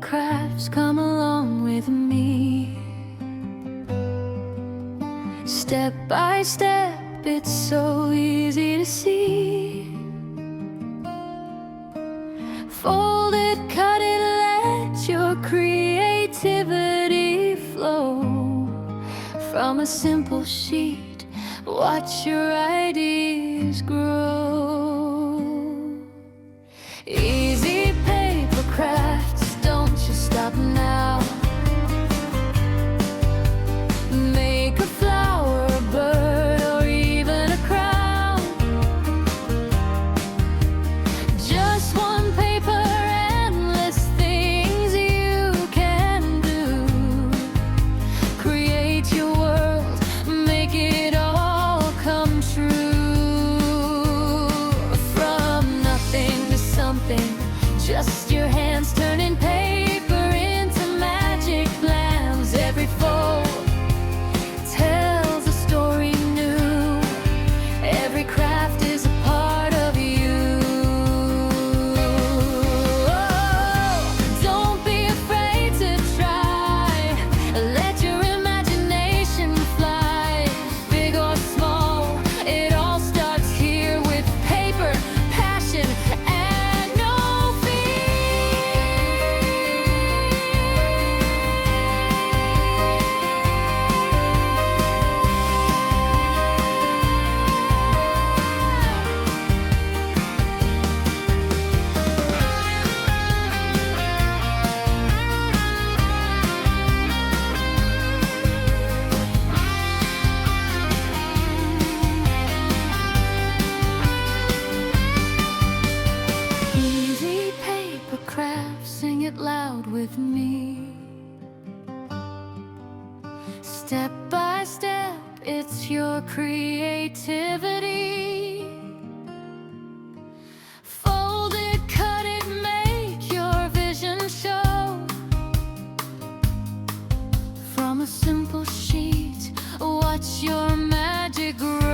crafts, come along with me. Step by step, it's so easy to see. Fold it, cut it, let your creativity flow. From a simple sheet, watch your ideas grow. Easy paper crafts, don't you stop now. Make a flower, a bird, or even a crown. Just one paper, endless things you can do. Create your world, make it all come true. From nothing to something, just your hands turning paper into magic plans. Every fold tells a story new. Every craft is a part of you. Oh, don't be afraid to try. Let your imagination fly. Big or small, it all starts here with paper, passion, and no easy paper crafts, sing it loud with me. Step by step, it's your creativity. Fold it, cut it, make your vision show. From a simple sheet, watch your magic grow.